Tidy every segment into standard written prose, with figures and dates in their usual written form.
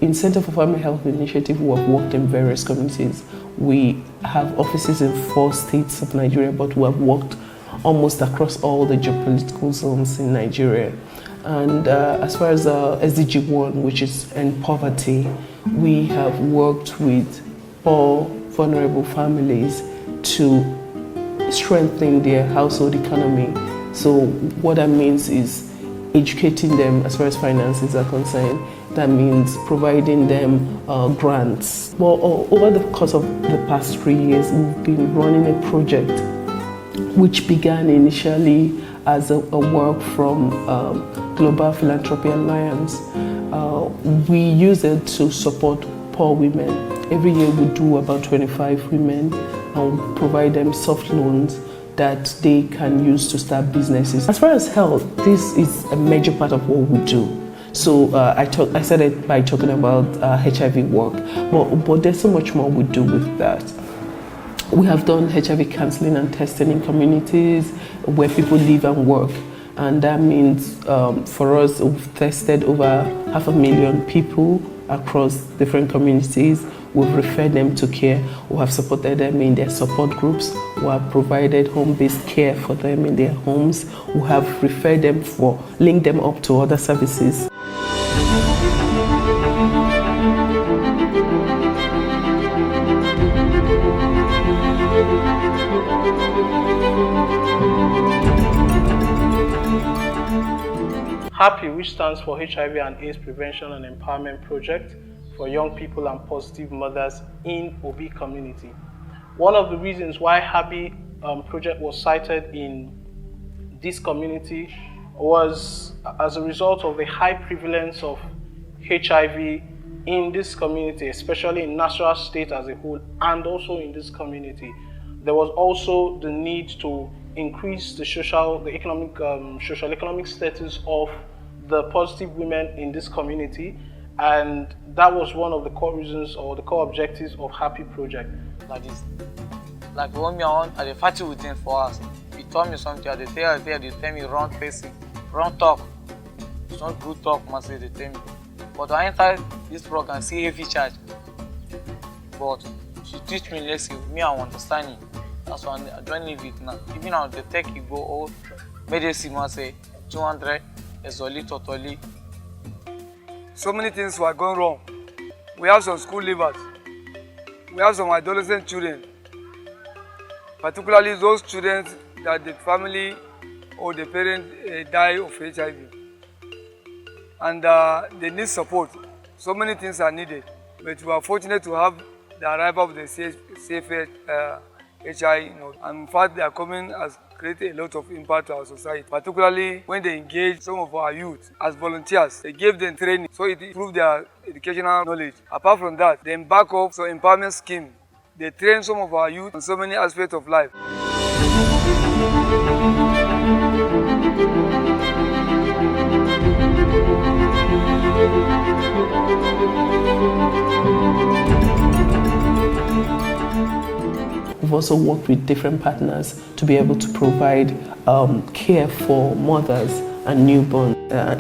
In Center for Family Health Initiative, we have worked in various communities. We have offices in 4 states of Nigeria, but we have worked almost across all the geopolitical zones in Nigeria. And as far as SDG 1, which is end poverty, we have worked with poor, vulnerable families to strengthen their household economy. So what that means is educating them as far as finances are concerned. That means providing them grants. Well, over the course of the past 3 years, we've been running a project which began initially as a work from Global Philanthropy Alliance. We use it to support poor women. Every year we do about 25 women and provide them soft loans that they can use to start businesses. As far as health, this is a major part of what we do. So I started by talking about HIV work, but there's so much more we do with that. We have done HIV counseling and testing in communities where people live and work. And that means for us, we've tested over 500,000 people across different communities. We've referred them to care. We have supported them in their support groups. We have provided home-based care for them in their homes. We have referred them linked them up to other services. HAPPY, which stands for HIV and AIDS Prevention and Empowerment Project for Young People and Positive Mothers in Obi community. One of the reasons why HAPPY project was cited in this community was as a result of the high prevalence of HIV in this community, especially in Nasarawa State as a whole, and also in this community. There was also the need to increase the socio-economic status of the positive women in this community, and that was one of the core reasons or the core objectives of HAPPY project. Like this, like when me on at the party within for us, he told me something. They tell me wrong facing, wrong talk. It's not good talk, must say they tell me. But I enter this program, see heavy charge. But she teach me lesson, me I understand it. That's why I don't leave it now. Even now the tech you go all medicine must say 200 is only totally. So many things were going wrong. We have some school leavers. We have some adolescent children, particularly those children that the family or the parent die of HIV. And they need support. So many things are needed. But we are fortunate to have the arrival of the Cfhi HI, and in fact they are coming as create a lot of impact to our society, particularly when they engage some of our youth as volunteers. They give them training so it improves their educational knowledge. Apart from that, they embark on some empowerment scheme. They train some of our youth on so many aspects of life. We've also worked with different partners to be able to provide care for mothers and newborns.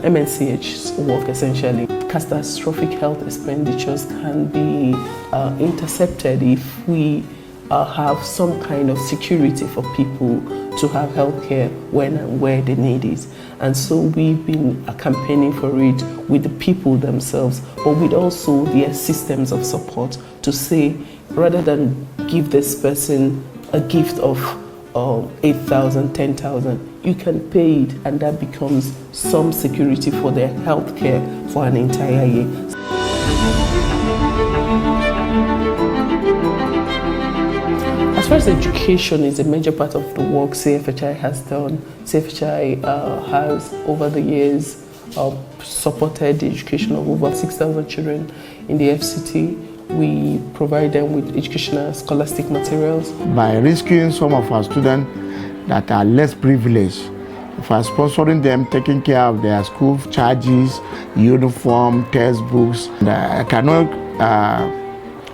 MNCH's work essentially. Catastrophic health expenditures can be intercepted if we have some kind of security for people to have health care when and where they need it. And so we've been campaigning for it with the people themselves, but with also their systems of support to say, rather than give this person a gift of 8,000, 10,000, you can pay it, and that becomes some security for their health care for an entire year. As far as education is a major part of the work Cfhi has done, Cfhi has over the years supported the education of over 6,000 children in the FCT. We provide them with educational scholastic materials. By rescuing some of our students that are less privileged, for sponsoring them, taking care of their school charges, uniform, textbooks. I cannot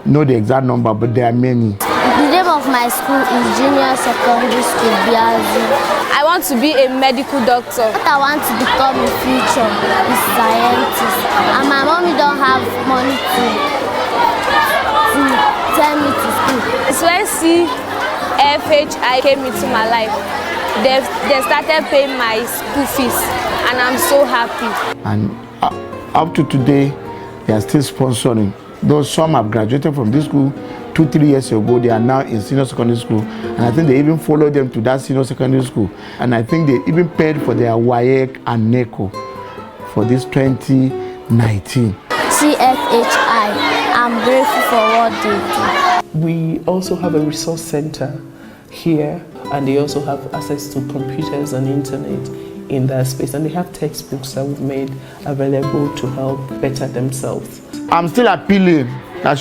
know the exact number, but there are many. The name of my school is Junior Secondary School, Biazi. I want to be a medical doctor. What I want to become in future is scientist. And my mommy don't have money to send me to school. It's when Cfhi came into my life. They started paying my school fees, and I'm so happy. And up to today, they are still sponsoring. Though some have graduated from this school 2-3 years ago, they are now in senior secondary school, and I think they even followed them to that senior secondary school. And I think they even paid for their WAEC and NECO for this 2019. Cfhi, I'm grateful for what they do. We also have a resource center here, and they also have access to computers and internet in that space, and they have textbooks that we've made available to help better themselves. I'm still appealing that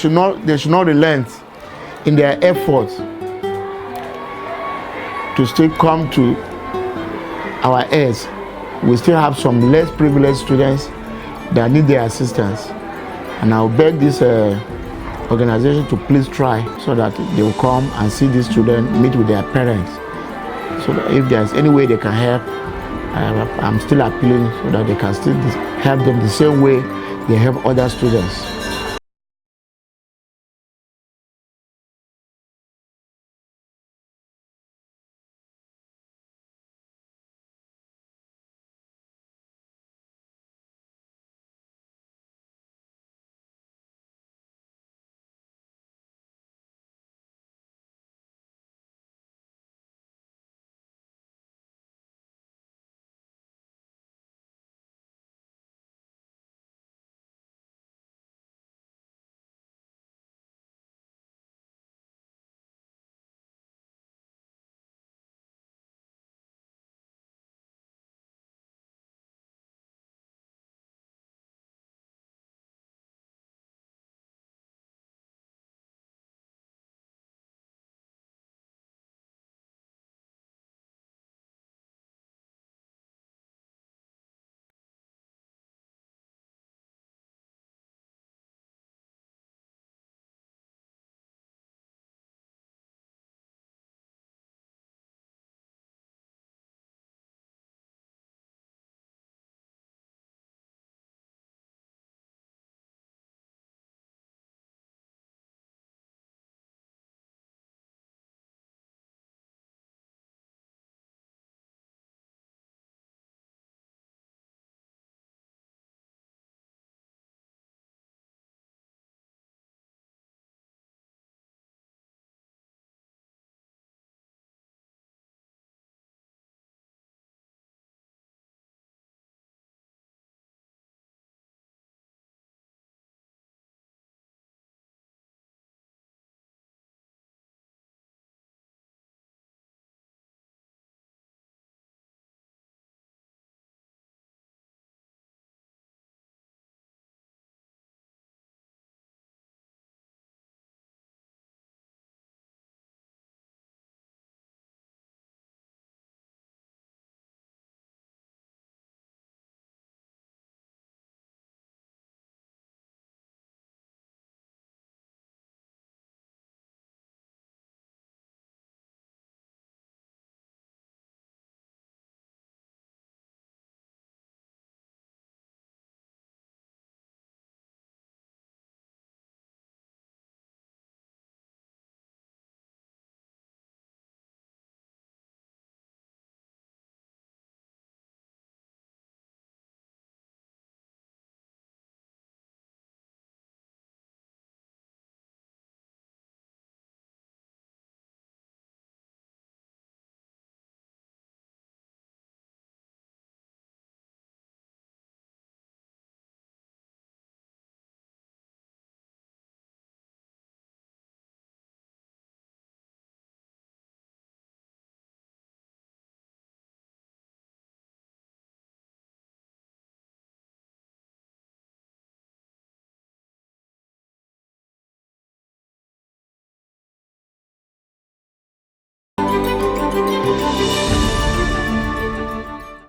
they should not relent in their efforts to still come to our aids. We still have some less privileged students that need their assistance, and I'll beg this organization to please try so that they will come and see these children, meet with their parents, so that if there's any way they can help, I'm still appealing so that they can still help them the same way they help other students.